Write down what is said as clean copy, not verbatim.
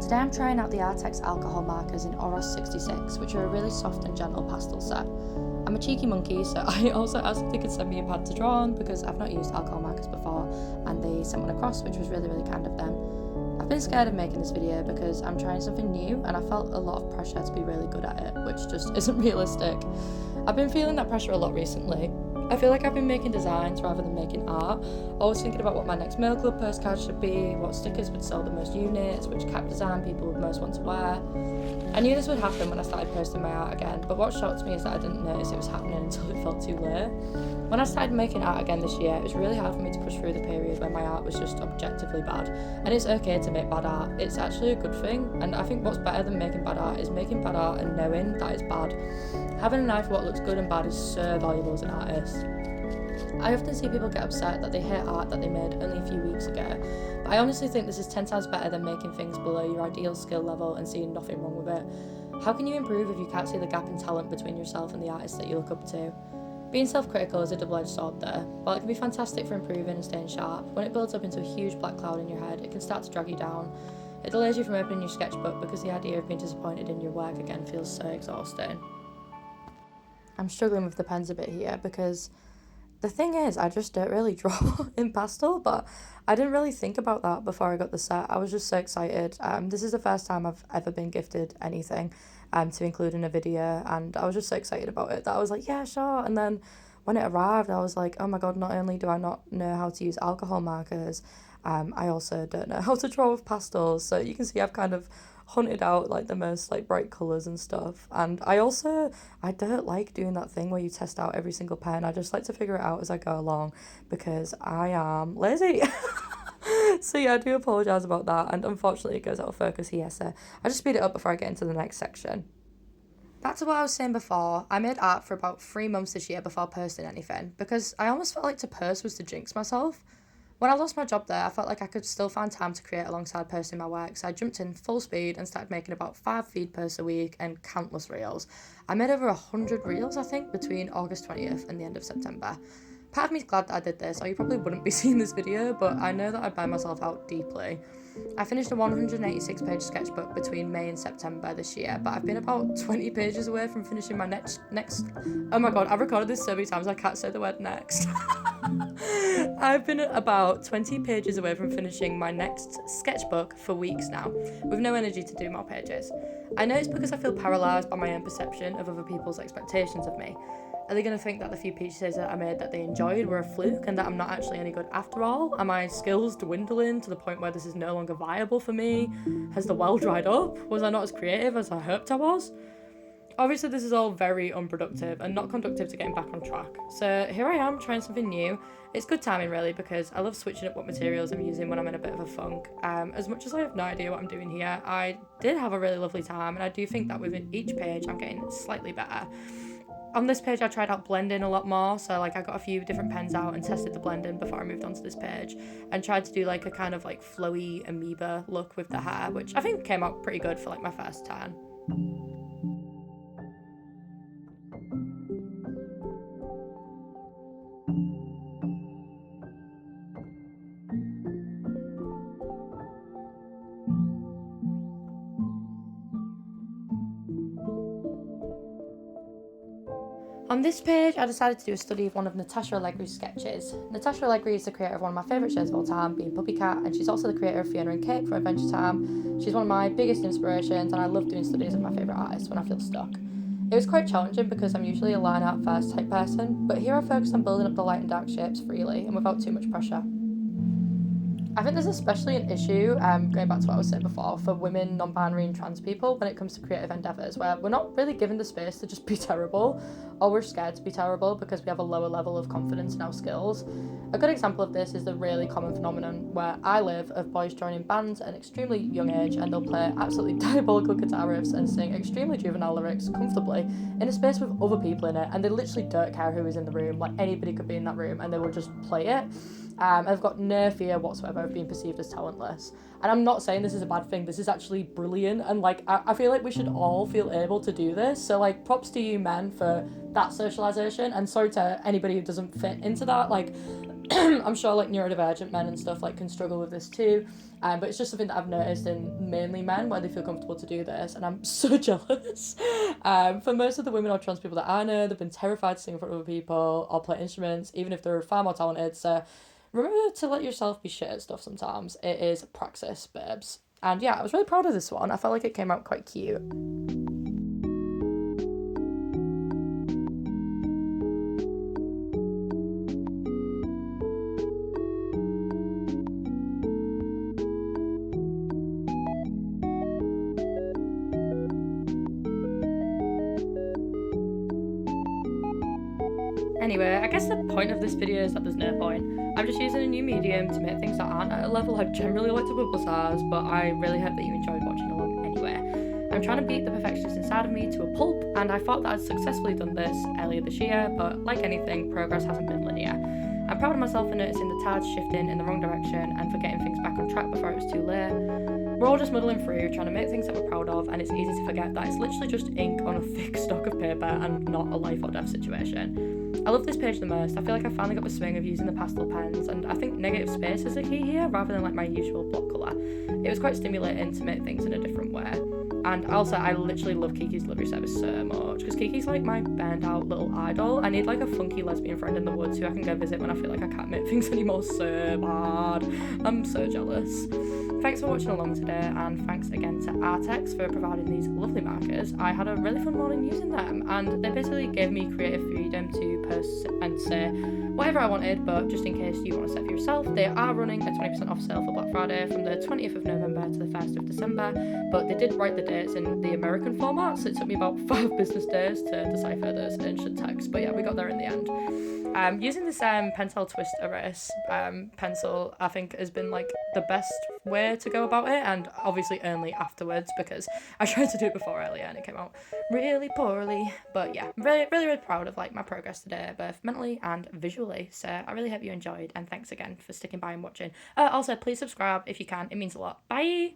Today I'm trying out the Arrtx alcohol markers in Oros 66, which are a really soft and gentle pastel set. I'm a cheeky monkey, so I also asked if they could send me a pad to draw on because I've not used alcohol markers before, and they sent one across, which was really kind of them. I've been scared of making this video because I'm trying something new and I felt a lot of pressure to be really good at it, which just isn't realistic. I've been feeling that pressure a lot recently. I feel like I've been making designs rather than making art, always thinking about what my next mail club postcard should be, what stickers would sell the most units, which cap design people would most want to wear. I knew this would happen when I started posting my art again, but what shocked me is that I didn't notice it was happening until it felt too late. When I started making art again this year, it was really hard for me to push through the period where my art was just objectively bad. And it's okay to make bad art, it's actually a good thing, and I think what's better than making bad art is making bad art and knowing that it's bad. Having an eye for what looks good and bad is so valuable as an artist. I often see people get upset that they hate art that they made only a few weeks ago, but I honestly think this is 10 times better than making things below your ideal skill level and seeing nothing wrong with it. How can you improve if you can't see the gap in talent between yourself and the artist that you look up to? Being self-critical is a double-edged sword though. While it can be fantastic for improving and staying sharp, when it builds up into a huge black cloud in your head, it can start to drag you down. It delays you from opening your sketchbook because the idea of being disappointed in your work again feels so exhausting. I'm struggling with the pens a bit here because the thing is, I just don't really draw in pastel, but I didn't really think about that before I got the set. I was just so excited. This is the first time I've ever been gifted anything to include in a video, and I was just so excited about it that I was like, yeah, sure. And then when it arrived, I was like, oh my god, not only do I not know how to use alcohol markers, I also don't know how to draw with pastels. So you can see I've kind of hunted out like the most like bright colours and stuff, and I don't like doing that thing where you test out every single pen. I just like to figure it out as I go along because I am lazy. So yeah, I do apologise about that, and unfortunately it goes out of focus here, so I just speed it up before I get into the next section. Back to what I was saying before, I made art for about 3 months this year before posting anything because I almost felt like to post was to jinx myself. When I lost my job there, I felt like I could still find time to create alongside posting my work, so I jumped in full speed and started making about 5 feed posts a week and countless reels. I made over 100 reels, I think, between August 20th and the end of September. Part of me is glad that I did this, or you probably wouldn't be seeing this video, but I know that I burned myself out deeply. I finished a 186-page sketchbook between May and September this year, but I've been about 20 pages away from finishing my next. Oh my god, I've recorded this so many times I can't say the word next. I've been about 20 pages away from finishing my next sketchbook for weeks now, with no energy to do more pages. I know it's because I feel paralysed by my own perception of other people's expectations of me. Are they going to think that the few pieces that I made that they enjoyed were a fluke and that I'm not actually any good after all? Are my skills dwindling to the point where this is no longer viable for me? Has the well dried up? Was I not as creative as I hoped I was? Obviously this is all very unproductive and not conducive to getting back on track. So here I am trying something new. It's good timing really because I love switching up what materials I'm using when I'm in a bit of a funk. As much as I have no idea what I'm doing here, I did have a really lovely time, and I do think that with each page I'm getting slightly better. On this page I tried out blending a lot more, so like I got a few different pens out and tested the blending before I moved on to this page, and tried to do like a kind of like flowy amoeba look with the hair, which I think came out pretty good for like my first turn. On this page, I decided to do a study of one of Natasha Allegri's sketches. Natasha Allegri is the creator of one of my favourite shows of all time, being Puppy Cat, and she's also the creator of Fiona and Cake for Adventure Time. She's one of my biggest inspirations, and I love doing studies of my favourite artists when I feel stuck. It was quite challenging because I'm usually a line art first type person, but here I focused on building up the light and dark shapes freely and without too much pressure. I think there's especially an issue, going back to what I was saying before, for women, non-binary and trans people when it comes to creative endeavours, where we're not really given the space to just be terrible, or we're scared to be terrible because we have a lower level of confidence in our skills. A good example of this is the really common phenomenon where I live of boys joining bands at an extremely young age, and they'll play absolutely diabolical guitar riffs and sing extremely juvenile lyrics comfortably in a space with other people in it, and they literally don't care who is in the room. Like, anybody could be in that room and they will just play it. I've got no fear whatsoever of being perceived as talentless. And I'm not saying this is a bad thing, this is actually brilliant, and like I feel like we should all feel able to do this. So like props to you men for that socialization, and sorry to anybody who doesn't fit into that. Like I'm sure like neurodivergent men and stuff like can struggle with this too, but it's just something that I've noticed in mainly men where they feel comfortable to do this, and I'm so jealous. For most of the women or trans people that I know, they've been terrified to sing in front of other people or play instruments, even if they're far more talented. So remember to let yourself be shit at stuff sometimes. It is praxis, babes. And yeah, I was really proud of this one. I felt like it came out quite cute. Anyway, I guess the point of this video is that there's no point. I'm just using a new medium to make things that aren't at a level I'd generally like to publicise, but I really hope that you enjoyed watching along anyway. I'm trying to beat the perfectionist inside of me to a pulp, and I thought that I'd successfully done this earlier this year, but like anything, progress hasn't been linear. I'm proud of myself for noticing the tides shifting in the wrong direction and for getting things back on track before it was too late. We're all just muddling through, trying to make things that we're proud of, and it's easy to forget that it's literally just ink on a thick stock of paper and not a life or death situation. I love this page the most. I feel like I finally got the swing of using the pastel pens, and I think negative space is the key here rather than like my usual block colour. It was quite stimulating to make things in a different way. And also, I literally love Kiki's delivery service so much, because Kiki's like my burned out little idol. I need like a funky lesbian friend in the woods who I can go visit when I feel like I can't make things anymore so bad. I'm so jealous. Thanks for watching along today, and thanks again to Arrtx for providing these lovely markers. I had a really fun morning using them, and they basically gave me creative freedom to post and say whatever I wanted, but just in case you want to set for yourself, they are running a 20% off sale for Black Friday from the 20th of November to the 1st of December, but they did write the dates in the American format, so it took me about 5 business days to decipher those ancient texts, but yeah, we got there in the end. Using this pentel twist erase pencil, I think has been like the best way to go about it, and obviously only afterwards, because I tried to do it before earlier and it came out really poorly. But yeah, really proud of like my progress today, both mentally and visually. So I really hope you enjoyed, and thanks again for sticking by and watching. Also, please subscribe if you can, it means a lot. Bye.